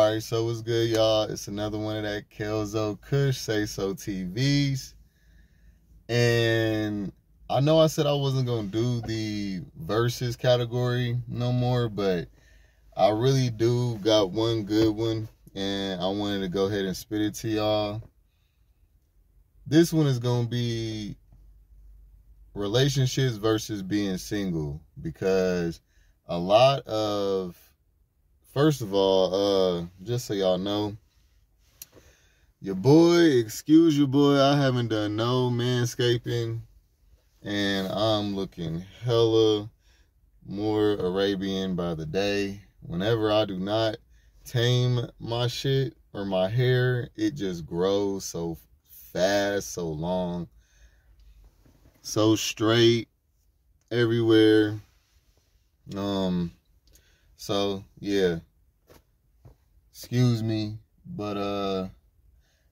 Alright, so what's good, y'all? It's another one of that Kelzo Kush Say So TVs. And I know I said I wasn't going to do the verses category no more, but I really do got one good one, and I wanted to go ahead and spit it to y'all. This one is going to be relationships versus being single, because a lot of, first of all, just so y'all know, excuse your boy, I haven't done no manscaping, and I'm looking hella more Arabian by the day. Whenever I do not tame my shit or my hair, it just grows so fast, so long, so straight everywhere. So yeah, excuse me, but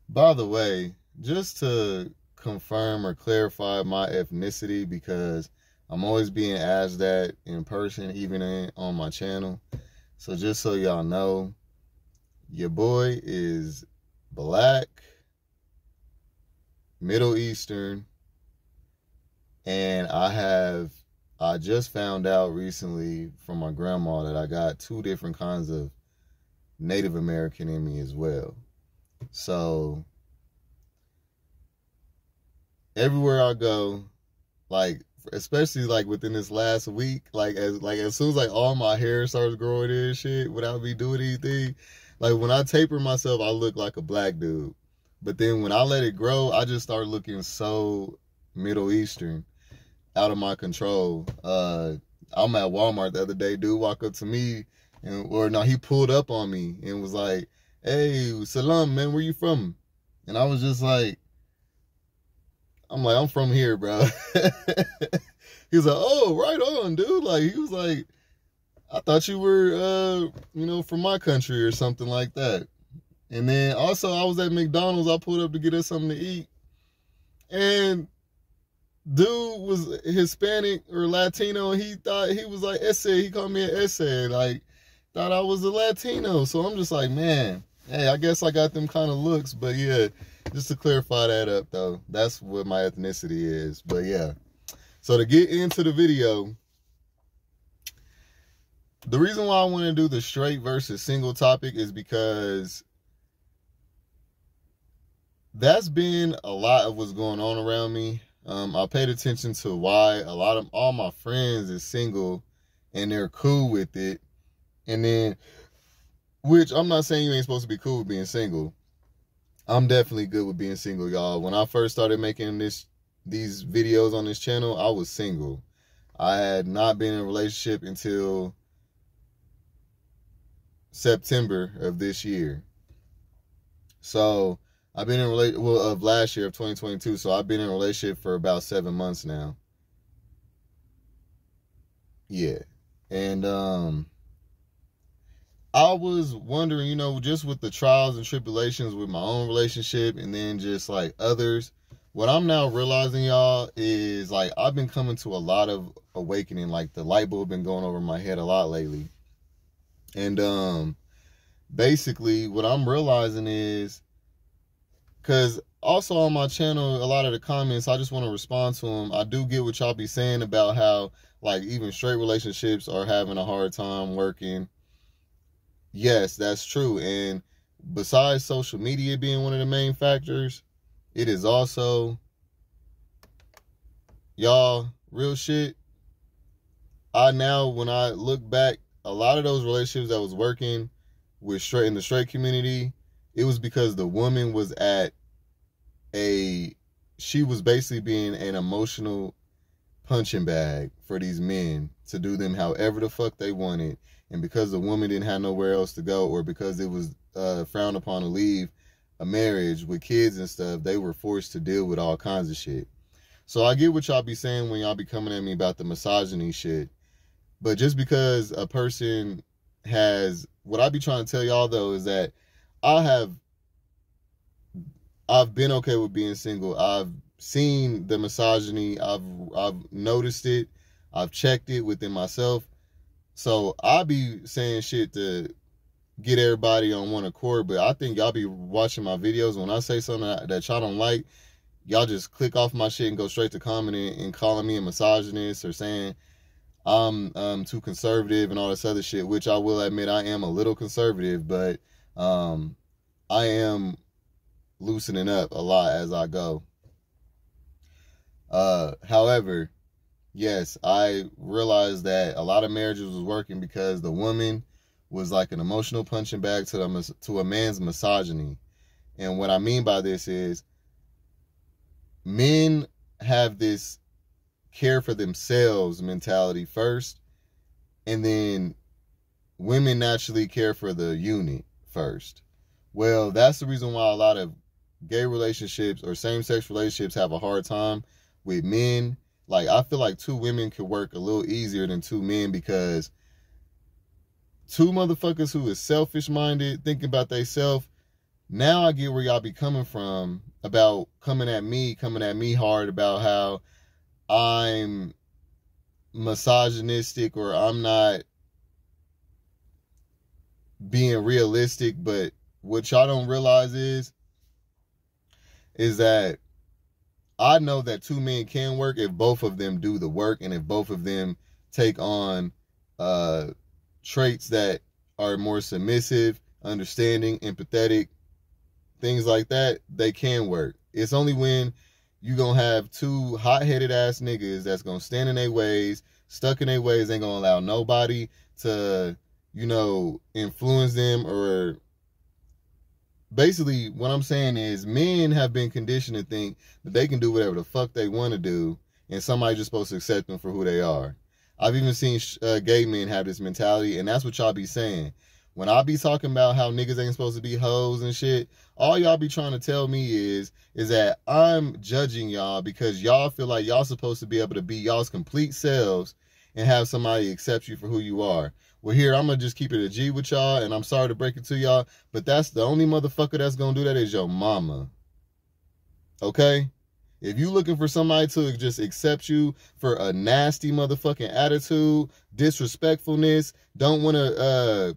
by the way, just to confirm or clarify my ethnicity, because I'm always being asked that in person, even on my channel. So just so y'all know, your boy is black, Middle Eastern, and I just found out recently from my grandma that I got 2 different kinds of Native American in me as well. So everywhere I go, like, especially like within this last week, as soon as like all my hair starts growing and shit without me doing anything, like when I taper myself, I look like a black dude. But then when I let it grow, I just start looking so Middle Eastern, out of my control. I'm at Walmart the other day, dude walked up to me, he pulled up on me and was like, "Hey, salam, man, where you from?" And I was just like, I'm from here, bro. He was like, "Oh, right on, dude." Like, he was like, "I thought you were, from my country or something like that." And then also I was at McDonald's. I pulled up to get us something to eat, and dude was Hispanic or Latino, and he thought he was like essay. He called me an essay, like thought I was a Latino. So I'm just like, man, hey, I guess I got them kind of looks. But yeah, just to clarify that up though, that's what my ethnicity is. But yeah, so to get into the video, the reason why I want to do the straight versus single topic is because that's been a lot of what's going on around me. I paid attention to why all my friends is single and they're cool with it. And then, which I'm not saying you ain't supposed to be cool with being single. I'm definitely good with being single, y'all. When I first started making these videos on this channel, I was single. I had not been in a relationship until September of this year. So I've been in of last year, of 2022. So I've been in a relationship for about 7 months now. Yeah. And I was wondering, just with the trials and tribulations with my own relationship and then just like others, what I'm now realizing, y'all, is like I've been coming to a lot of awakening. Like the light bulb been going over my head a lot lately. And basically what I'm realizing is, because also on my channel, a lot of the comments, I just want to respond to them. I do get what y'all be saying about how, like, even straight relationships are having a hard time working. Yes, that's true. And besides social media being one of the main factors, it is also, y'all, real shit. When I look back, a lot of those relationships that was working with in the straight community, it was because the woman was she was basically being an emotional punching bag for these men to do them however the fuck they wanted. And because the woman didn't have nowhere else to go, or because it was frowned upon to leave a marriage with kids and stuff, they were forced to deal with all kinds of shit. So I get what y'all be saying when y'all be coming at me about the misogyny shit. But just because a person what I be trying to tell y'all though is that I've been okay with being single. I've seen the misogyny. I've noticed it. I've checked it within myself. So I be saying shit to get everybody on one accord, but I think y'all be watching my videos. When I say something that y'all don't like, y'all just click off my shit and go straight to commenting and calling me a misogynist or saying I'm too conservative and all this other shit, which I will admit I am a little conservative, but I am loosening up a lot as I go. However, yes, I realized that a lot of marriages was working because the woman was like an emotional punching bag to a man's misogyny. And what I mean by this is men have this care for themselves mentality first, and then women naturally care for the unit first. Well, that's the reason why a lot of gay relationships or same-sex relationships have a hard time with men. Like, I feel like 2 women could work a little easier than 2 men, because 2 motherfuckers who is selfish-minded, thinking about theyself. Now I get where y'all be coming from about coming at me hard about how I'm misogynistic or I'm not being realistic. But what y'all don't realize is that I know that 2 men can work if both of them do the work, and if both of them take on traits that are more submissive, understanding, empathetic, things like that, they can work. It's only when you gonna have 2 hot-headed ass niggas that's gonna stand in their ways, stuck in their ways, ain't gonna allow nobody to, influence them. Or basically what I'm saying is men have been conditioned to think that they can do whatever the fuck they want to do, and somebody's just supposed to accept them for who they are. I've even seen gay men have this mentality, and that's what y'all be saying. When I be talking about how niggas ain't supposed to be hoes and shit, all y'all be trying to tell me is that I'm judging y'all because y'all feel like y'all supposed to be able to be y'all's complete selves and have somebody accept you for who you are. Well, here, I'm going to just keep it a G with y'all, and I'm sorry to break it to y'all, but that's the only motherfucker that's going to do that is your mama. Okay? If you looking for somebody to just accept you for a nasty motherfucking attitude, disrespectfulness, don't want to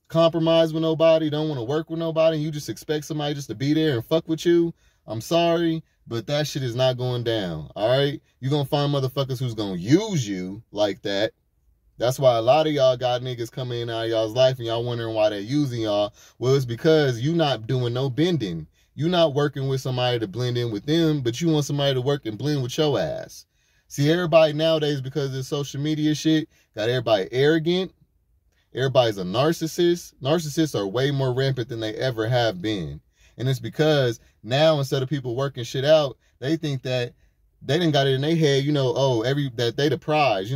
compromise with nobody, don't want to work with nobody, and you just expect somebody just to be there and fuck with you, I'm sorry, but that shit is not going down, all right? You're going to find motherfuckers who's going to use you like that. That's why a lot of y'all got niggas coming in out of y'all's life and y'all wondering why they're using y'all. Well, it's because you not doing no bending. You not working with somebody to blend in with them, but you want somebody to work and blend with your ass. See, everybody nowadays, because of the social media shit, got everybody arrogant. Everybody's a narcissist. Narcissists are way more rampant than they ever have been. And it's because now, instead of people working shit out, they think that they done got it in their head, that they the prize.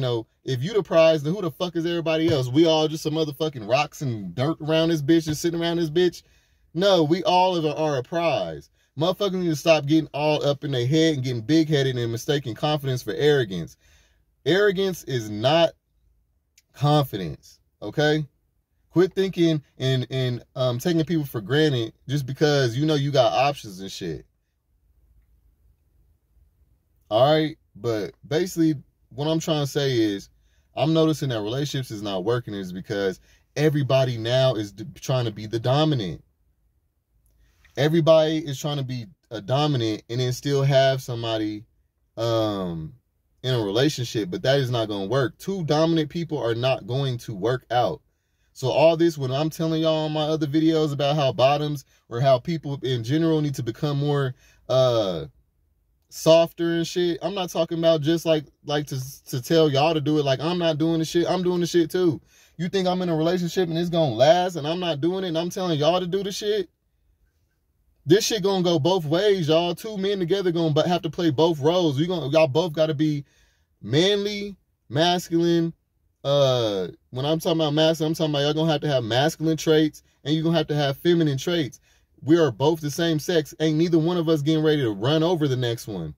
If you the prize, then who the fuck is everybody else? We all just some motherfucking rocks and dirt around this bitch, just sitting around this bitch? No, we all are a prize. Motherfuckers need to stop getting all up in their head and getting big-headed and mistaking confidence for arrogance. Arrogance is not confidence, okay? Quit thinking and taking people for granted just because you got options and shit. All right? But basically, what I'm trying to say is, I'm noticing that relationships is not working is because everybody now is trying to be the dominant. Everybody is trying to be a dominant and then still have somebody in a relationship, but that is not going to work. 2 dominant people are not going to work out. So all this, when I'm telling y'all on my other videos about how bottoms or how people in general need to become more softer and shit, I'm not talking about just like to tell y'all to do it. Like, I'm not doing the shit. I'm doing the shit too. You think I'm in a relationship and it's going to last and I'm not doing it and I'm telling y'all to do the shit? This shit gonna go both ways, y'all. 2 men together gonna have to play both roles. Y'all both gotta be manly, masculine. When I'm talking about masculine, I'm talking about y'all gonna have to have masculine traits and you're gonna have to have feminine traits. We are both the same sex. Ain't neither one of us getting ready to run over the next one.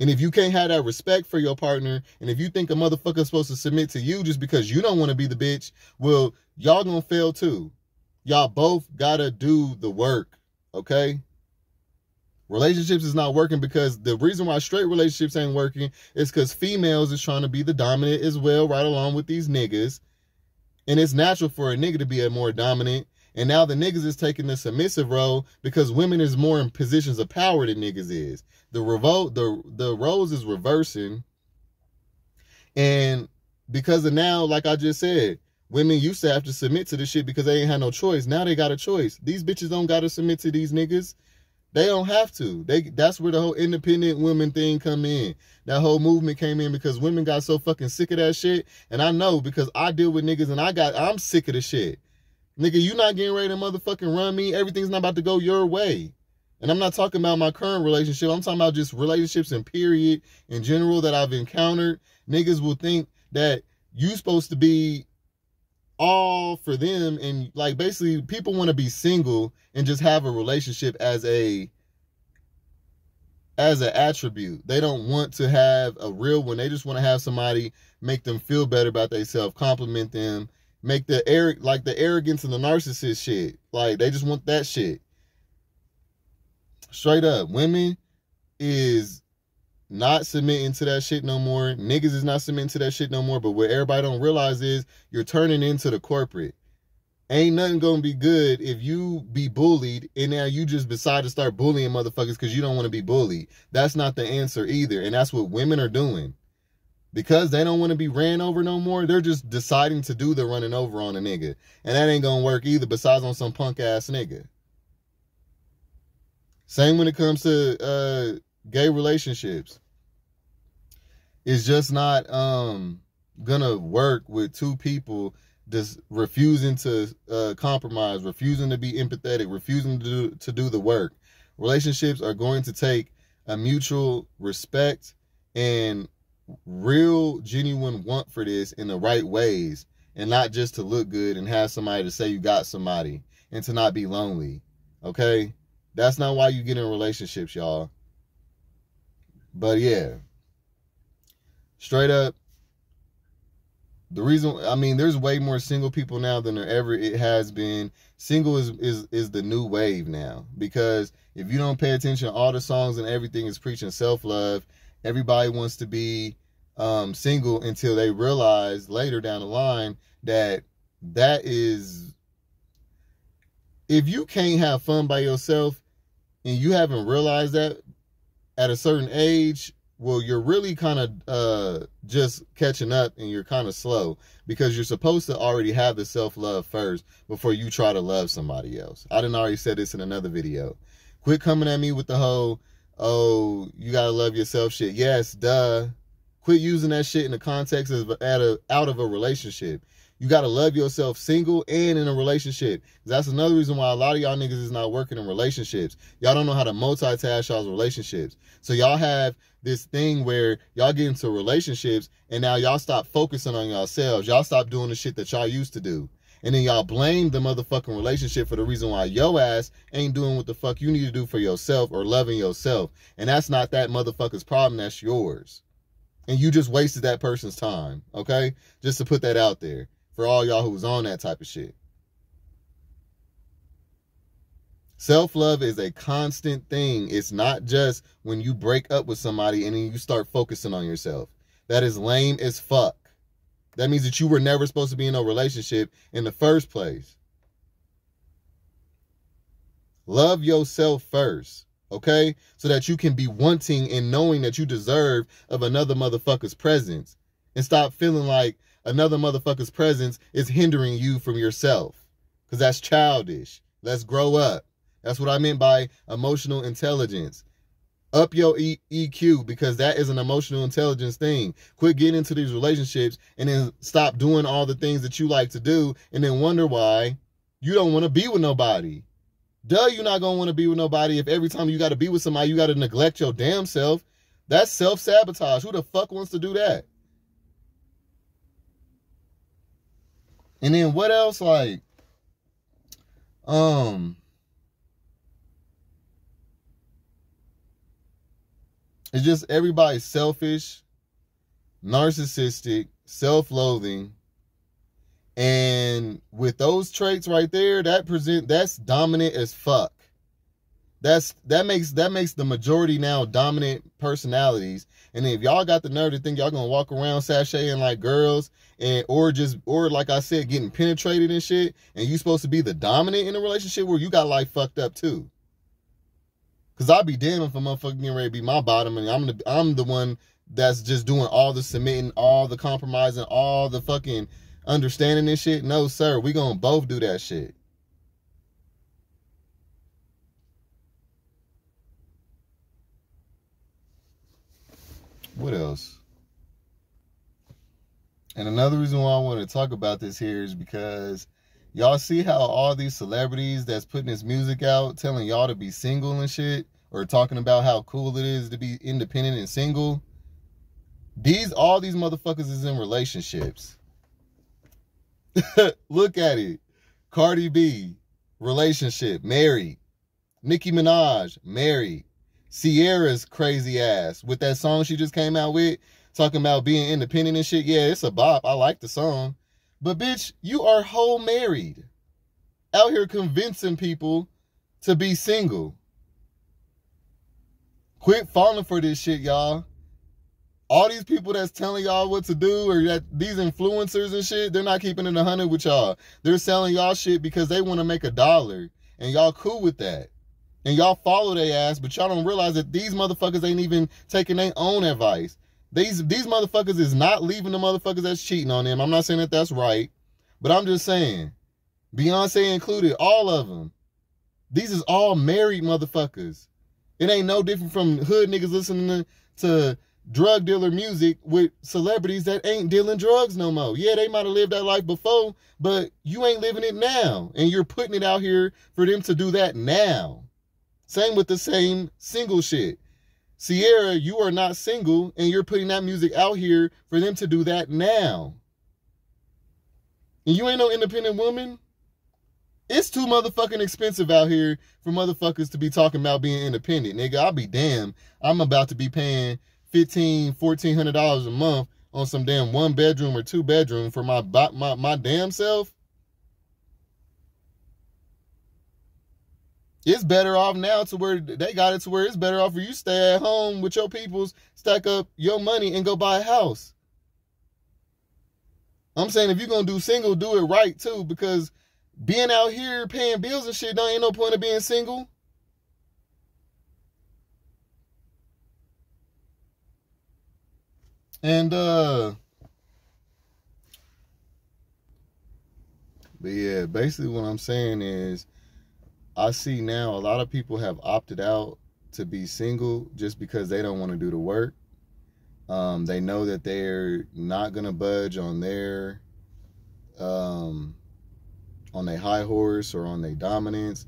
And if you can't have that respect for your partner, and if you think a motherfucker's supposed to submit to you just because you don't want to be the bitch, well, y'all gonna fail too. Y'all both gotta do the work. Okay? Relationships is not working because the reason why straight relationships ain't working is because females is trying to be the dominant as well, right along with these niggas. And it's natural for a nigga to be a more dominant. And now the niggas is taking the submissive role because women is more in positions of power than niggas is. The roles is reversing. And because of now, like I just said, women used to have to submit to this shit because they ain't had no choice. Now they got a choice. These bitches don't got to submit to these niggas. They don't have to. That's where the whole independent women thing come in. That whole movement came in because women got so fucking sick of that shit. And I know because I deal with niggas and I'm sick of the shit. Nigga, you not getting ready to motherfucking run me. Everything's not about to go your way. And I'm not talking about my current relationship. I'm talking about just relationships in period, in general, that I've encountered. Niggas will think that you supposed to be all for them, and like basically people want to be single and just have a relationship as an attribute. They don't want to have a real one. They just want to have somebody make them feel better about themselves, compliment them, make the arrogance and the narcissist shit. Like they just want that shit. Straight up, women is not submitting to that shit no more. Niggas is not submitting to that shit no more. But what everybody don't realize is you're turning into the corporate. Ain't nothing gonna be good if you be bullied and now you just decide to start bullying motherfuckers because you don't want to be bullied. That's not the answer either. And that's what women are doing. Because they don't want to be ran over no more, they're just deciding to do the running over on a nigga. And that ain't gonna work either, besides on some punk ass nigga. Same when it comes to gay relationships. It's just not gonna work with two people just refusing to compromise, refusing to be empathetic, refusing to do the work. Relationships are going to take a mutual respect and real genuine want for this in the right ways, and not just to look good and have somebody to say you got somebody and to not be lonely. Okay? That's not why you get in relationships, y'all. But yeah, straight up, the reason, I mean, there's way more single people now than there ever it has been. Single is the new wave now, because if you don't pay attention, all the songs and everything is preaching self-love. Everybody wants to be single until they realize later down the line that is, if you can't have fun by yourself and you haven't realized that at a certain age, well, you're really kind of just catching up, and you're kind of slow, because you're supposed to already have the self-love first before you try to love somebody else. I done already said this in another video. Quit coming at me with the whole, oh, you gotta love yourself shit. Yes, duh. Quit using that shit in the context of out of a relationship. You got to love yourself single and in a relationship. That's another reason why a lot of y'all niggas is not working in relationships. Y'all don't know how to multitask y'all's relationships. So y'all have this thing where y'all get into relationships and now y'all stop focusing on yourselves. Y'all stop doing the shit that y'all used to do. And then y'all blame the motherfucking relationship for the reason why your ass ain't doing what the fuck you need to do for yourself or loving yourself. And that's not that motherfucker's problem. That's yours. And you just wasted that person's time. Okay? Just to put that out there. For all y'all who's on that type of shit. Self-love is a constant thing. It's not just when you break up with somebody and then you start focusing on yourself. That is lame as fuck. That means that you were never supposed to be in a relationship in the first place. Love yourself first, okay? So that you can be wanting and knowing that you deserve of another motherfucker's presence. And stop feeling like another motherfucker's presence is hindering you from yourself. Because that's childish. Let's grow up. That's what I meant by emotional intelligence. Up your EQ, because that is an emotional intelligence thing. Quit getting into these relationships and then stop doing all the things that you like to do and then wonder why you don't want to be with nobody. Duh, you're not going to want to be with nobody if every time you got to be with somebody, you got to neglect your damn self. That's self-sabotage. Who the fuck wants to do that? And then what else? Like, it's just everybody's selfish, narcissistic, self-loathing. And with those traits right there, that's dominant as fuck. That makes the majority now dominant personalities. And then if y'all got the nerve to think y'all gonna walk around sashaying like girls, and or like I said, getting penetrated and shit, and you supposed to be the dominant in a relationship, where you got like fucked up too. Cause I'll be damned if a motherfucker getting ready to be my bottom, and I'm the one that's just doing all the submitting, all the compromising, all the fucking understanding this shit. No, sir, we gonna both do that shit. What else? And another reason why I want to talk about this here is because y'all see how all these celebrities that's putting this music out telling y'all to be single and shit, or talking about how cool it is to be independent and single. All these motherfuckers is in relationships. Look at it. Cardi B, relationship, married. Nicki Minaj, married. Sierra's crazy ass with that song she just came out with, talking about being independent and shit. Yeah, it's a bop. I like the song. But bitch, you are whole married. Out here convincing people to be single. Quit falling for this shit, y'all. All these people that's telling y'all what to do, or that these influencers and shit, they're not keeping it 100 with y'all. They're selling y'all shit because they want to make $1. And y'all cool with that. And y'all follow their ass, but y'all don't realize that these motherfuckers ain't even taking their own advice. These motherfuckers is not leaving the motherfuckers that's cheating on them. I'm not saying that that's right, but I'm just saying, Beyonce included, all of them. These is all married motherfuckers. It ain't no different from hood niggas listening to drug dealer music with celebrities that ain't dealing drugs no more. Yeah, they might have lived that life before, but you ain't living it now. And you're putting it out here for them to do that now. Same with the same single shit. Sierra, you are not single, and you're putting that music out here for them to do that now. And you ain't no independent woman. It's too motherfucking expensive out here for motherfuckers to be talking about being independent. Nigga, I'll be damned. I'm about to be paying $1,500, $1,400 a month on some damn 1-bedroom or 2-bedroom for my damn self. It's better off now to where they got it to where it's better off for you stay at home with your peoples, stack up your money, and go buy a house. I'm saying if you're going to do single, do it right too, because being out here paying bills and shit, ain't no point of being single. And, but yeah, basically what I'm saying is, I see now a lot of people have opted out to be single just because they don't want to do the work. They know that they're not going to budge on their high horse or on their dominance.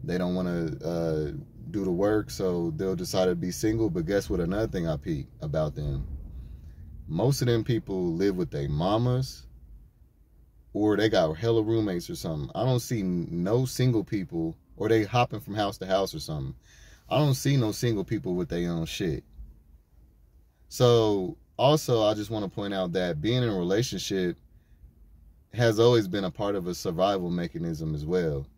They don't want to do the work, so they'll decide to be single. But guess what? Another thing I peep about them. Most of them people live with their mamas, or they got hella roommates or something. I don't see no single people, or they hopping from house to house or something. I don't see no single people with their own shit. So, also, I just want to point out that being in a relationship has always been a part of a survival mechanism as well.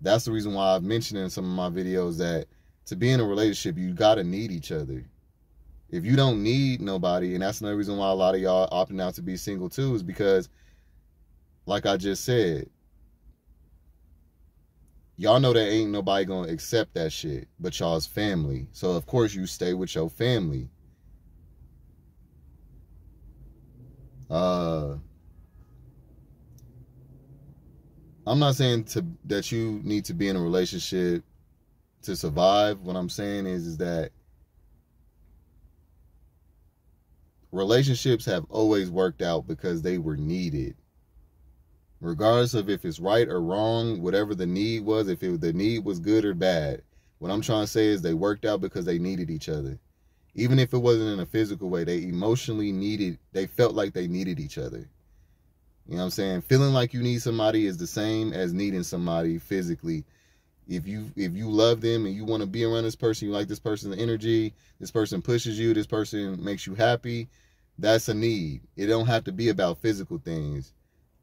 That's the reason why I've mentioned in some of my videos that to be in a relationship, you gotta need each other. If you don't need nobody, and that's another reason why a lot of y'all opting out to be single too, is because, like I just said, y'all know that ain't nobody gonna accept that shit but y'all's family. So of course you stay with your family. I'm not saying that you need to be in a relationship to survive. What I'm saying is that relationships have always worked out because they were needed. Regardless of if it's right or wrong, whatever the need was, if the need was good or bad, what I'm trying to say is they worked out because they needed each other. Even if it wasn't in a physical way, they felt like they needed each other. You know what I'm saying? Feeling like you need somebody is the same as needing somebody physically. If you love them and you want to be around this person, you like this person's energy, this person pushes you, this person makes you happy, that's a need. It don't have to be about physical things.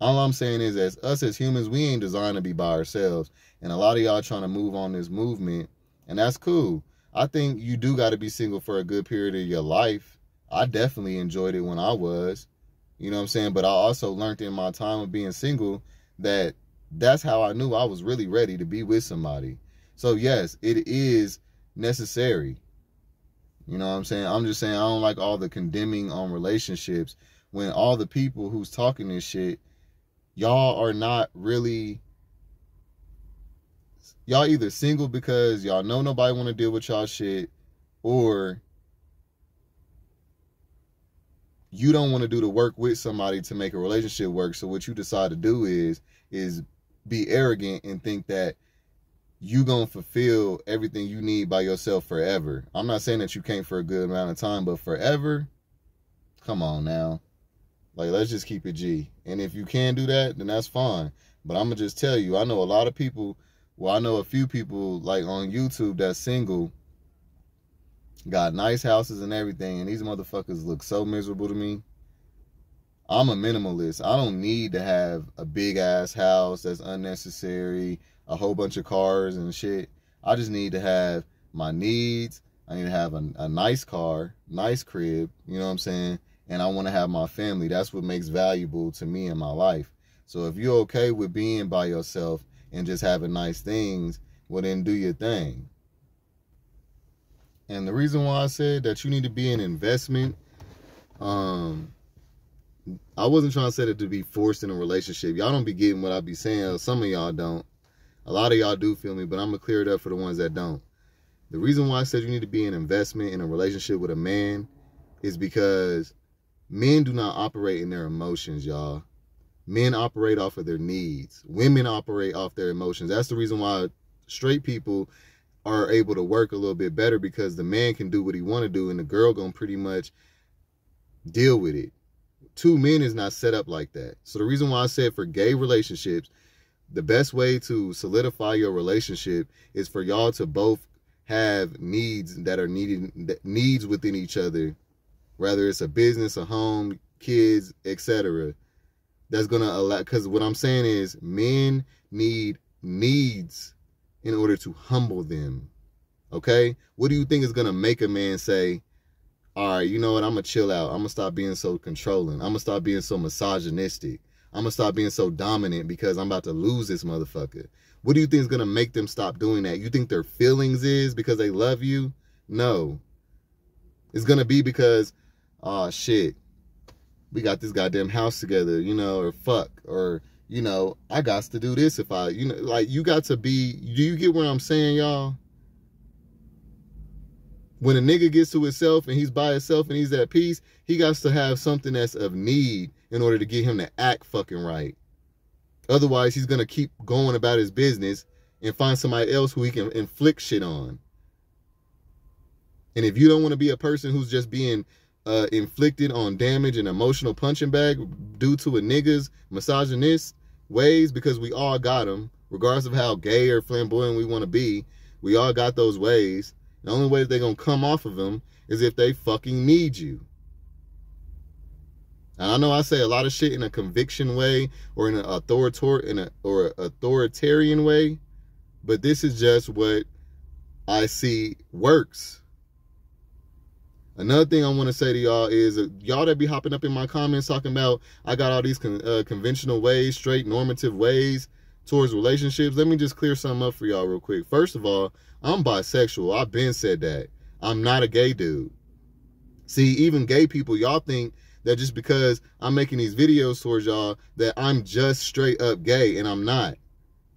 All I'm saying is, as humans, we ain't designed to be by ourselves. And a lot of y'all trying to move on this movement And that's cool. I think you do got to be single for a good period of your life. I definitely enjoyed it when I was. You know what I'm saying? But I also learned in my time of being single that that's how I knew I was really ready to be with somebody. So yes, it is necessary. You know what I'm saying? I'm just saying I don't like all the condemning on relationships when all the people who's talking this shit, y'all are not really, y'all either single because y'all know nobody want to deal with y'all shit, or you don't want to do the work with somebody to make a relationship work. So what you decide to do is be arrogant and think that you gonna fulfill everything you need by yourself forever. I'm not saying that you can't for a good amount of time, but forever, come on now. Like, let's just keep it G. And if you can do that, then that's fine. But I'm gonna just tell you, I know a lot of people, well, I know a few people like on YouTube that's single, got nice houses and everything, and these motherfuckers look so miserable to me. I'm a minimalist. I don't need to have a big ass house that's unnecessary, a whole bunch of cars and shit. I just need to have my needs. I need to have a nice car, nice crib, you know what I'm saying? And I want to have my family. That's what makes valuable to me in my life. So if you're okay with being by yourself and just having nice things, well then do your thing. And the reason why I said that you need to be an investment, I wasn't trying to say that to be forced in a relationship. Y'all don't be getting what I be saying. Some of y'all don't. A lot of y'all do, feel me, but I'm going to clear it up for the ones that don't. The reason why I said you need to be an investment in a relationship with a man is because men do not operate in their emotions, y'all. Men operate off of their needs. Women operate off their emotions. That's the reason why straight people are able to work a little bit better, because the man can do what he want to do and the girl gonna pretty much deal with it. Two men is not set up like that. So the reason why I said for gay relationships, the best way to solidify your relationship is for y'all to both have needs that are needs within each other, whether it's a business, a home, kids, etc. That's gonna allow, because what I'm saying is men need needs in order to humble them. Okay? What do you think is gonna make a man say, all right, you know what, I'm gonna chill out. I'm gonna stop being so controlling. I'm gonna stop being so misogynistic. I'm gonna stop being so dominant because I'm about to lose this motherfucker. What do you think is gonna make them stop doing that? You think their feelings is because they love you? No. It's gonna be because, oh shit, we got this goddamn house together, you know, or fuck, or, you know, I got to do this if I, you know, like, you got to be, do you get what I'm saying, y'all? When a nigga gets to himself and he's by himself and he's at peace, he got to have something that's of need in order to get him to act fucking right. Otherwise, he's going to keep going about his business and find somebody else who he can inflict shit on. And if you don't want to be a person who's just being inflicted on damage and emotional punching bag due to a nigga's misogynist ways, because we all got them, regardless of how gay or flamboyant we want to be, we all got those ways. The only way that they're going to come off of them is if they fucking need you. And I know I say a lot of shit in a conviction way or in an authoritarian way, but this is just what I see works. Another thing I want to say to y'all is, y'all that be hopping up in my comments talking about I got all these conventional ways, straight normative ways towards relationships. Let me just clear something up for y'all real quick. First of all, I'm bisexual. I've been said that. I'm not a gay dude. See, even gay people, y'all think that just because I'm making these videos towards y'all that I'm just straight up gay, and I'm not.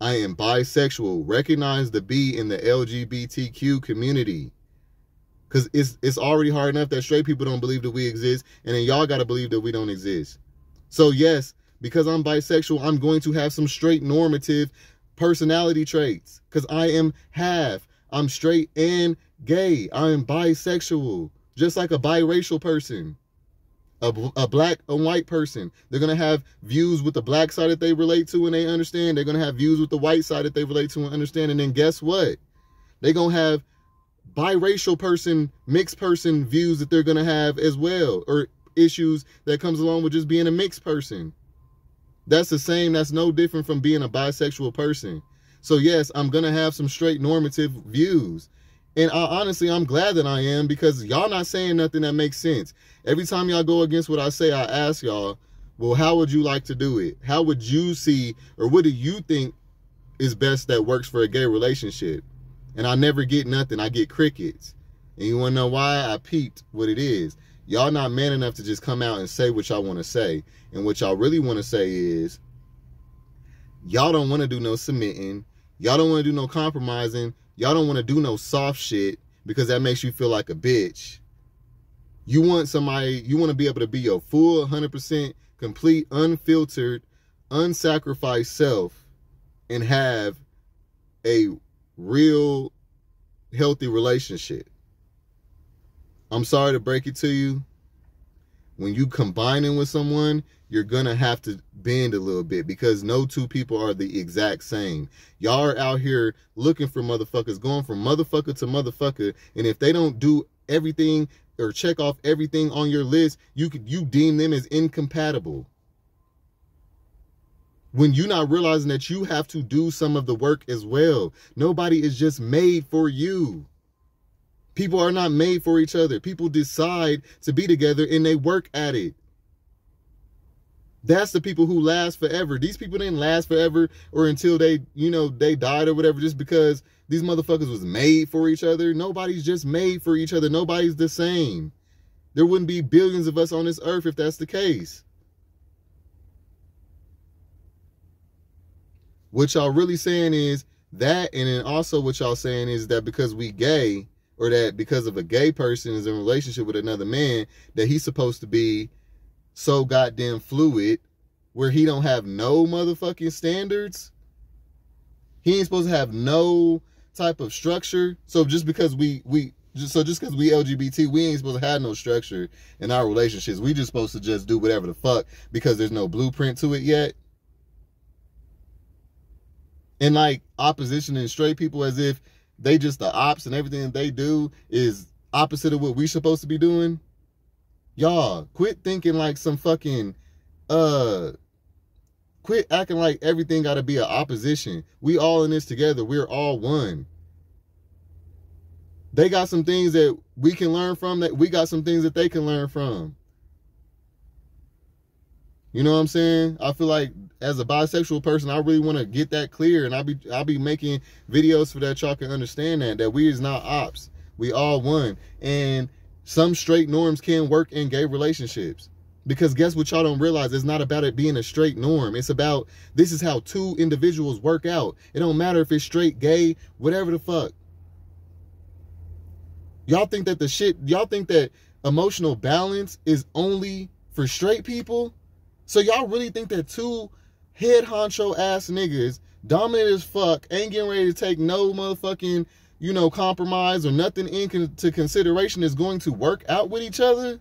I am bisexual. Recognize the B in the LGBTQ community. Because it's already hard enough that straight people don't believe that we exist, and then y'all got to believe that we don't exist. So yes, because I'm bisexual, I'm going to have some straight normative personality traits, because I am half. I'm straight and gay. I am bisexual, just like a biracial person, a black and white person. They're going to have views with the black side that they relate to and they understand. They're going to have views with the white side that they relate to and understand. And then guess what? They're going to have biracial person, mixed person views that they're going to have as well, or issues that comes along with just being a mixed person. That's the same. That's no different from being a bisexual person. So yes, I'm going to have some straight normative views. And honestly, I'm glad that I am, because y'all not saying nothing that makes sense. Every time y'all go against what I say, I ask y'all, well, how would you like to do it? How would you see, or what do you think is best that works for a gay relationship? And I never get nothing. I get crickets. And you want to know why? I peeped what it is. Y'all not man enough to just come out and say what y'all want to say. And what y'all really want to say is, y'all don't want to do no submitting. Y'all don't want to do no compromising. Y'all don't want to do no soft shit, because that makes you feel like a bitch. You want somebody, you want to be able to be your full 100% complete, unfiltered, unsacrificed self and have a real healthy relationship. I'm sorry to break it to you. When you combining with someone, you're going to have to bend a little bit, because no two people are the exact same. Y'all are out here looking for motherfuckers, going from motherfucker to motherfucker. And if they don't do everything or check off everything on your list, you deem them as incompatible. When you're not realizing that you have to do some of the work as well. Nobody is just made for you. People are not made for each other. People decide to be together and they work at it. That's the people who last forever. These people didn't last forever or until they, they died or whatever, just because these motherfuckers was made for each other. Nobody's just made for each other. Nobody's the same. There wouldn't be billions of us on this earth if that's the case. What y'all really saying is that, and then also what y'all saying is that because we gay, or that because of a gay person is in a relationship with another man, that he's supposed to be so goddamn fluid where he don't have no motherfucking standards. He ain't supposed to have no type of structure. So just because we LGBT, we ain't supposed to have no structure in our relationships. We just supposed to just do whatever the fuck because there's no blueprint to it yet. And like opposition and straight people as if they just the ops and everything they do is opposite of what we supposed to be doing. Y'all, quit thinking like some fucking, quit acting like everything got to be an opposition. We all in this together. We're all one. They got some things that we can learn from, that we got some things that they can learn from. You know what I'm saying? I feel like as a bisexual person, I really want to get that clear, and I'll be making videos for that y'all can understand that we is not ops. We all one. And some straight norms can work in gay relationships. Because guess what y'all don't realize? It's not about it being a straight norm. It's about, this is how two individuals work out. It don't matter if it's straight, gay, whatever the fuck. Y'all think that emotional balance is only for straight people? So y'all really think that two head honcho ass niggas, dominant as fuck, ain't getting ready to take no motherfucking, compromise or nothing into consideration is going to work out with each other?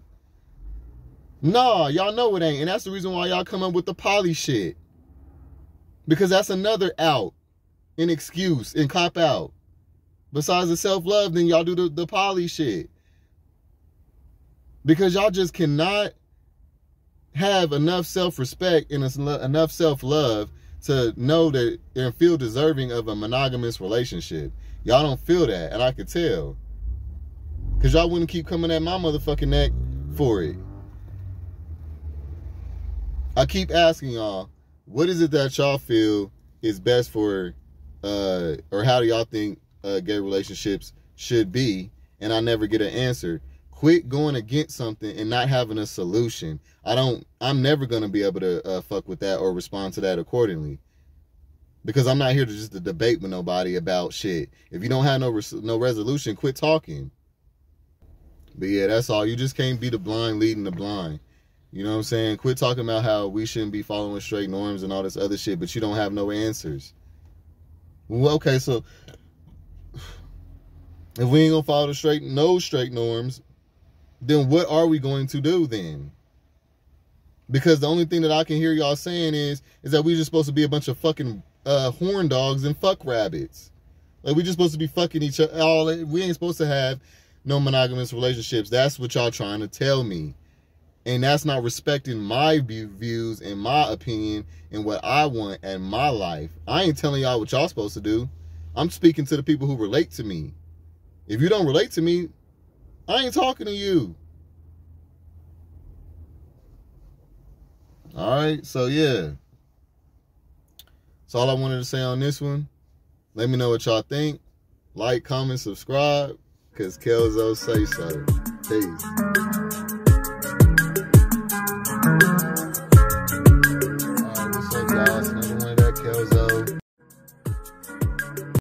Nah, y'all know it ain't. And that's the reason why y'all come up with the poly shit. Because that's another out, an excuse, and cop out. Besides the self-love, then y'all do the poly shit. Because y'all just cannot have enough self-respect and enough self-love to know that and feel deserving of a monogamous relationship. Y'all don't feel that, and I could tell. Because y'all wouldn't keep coming at my motherfucking neck for it. I keep asking y'all, what is it that y'all feel is best for, or how do y'all think gay relationships should be? And I never get an answer. Quit going against something and not having a solution. I'm never going to be able to fuck with that or respond to that accordingly. Because I'm not here to just debate with nobody about shit. If you don't have no resolution, quit talking. But yeah, that's all. You just can't be the blind leading the blind. You know what I'm saying? Quit talking about how we shouldn't be following straight norms and all this other shit, but you don't have no answers. Well, okay, so if we ain't gonna follow no straight norms, then what are we going to do then? Because the only thing that I can hear y'all saying is that we just supposed to be a bunch of fucking horn dogs and fuck rabbits. Like, we just supposed to be fucking each other. We ain't supposed to have no monogamous relationships. That's what y'all trying to tell me. And that's not respecting my views and my opinion and what I want and my life. I ain't telling y'all what y'all supposed to do. I'm speaking to the people who relate to me. If you don't relate to me, I ain't talking to you. All right, so yeah. That's all I wanted to say on this one. Let me know what y'all think. Like, comment, subscribe, because Kelzo say so. Peace. Alright, what's up, y'all? It's another one of that Kelzo.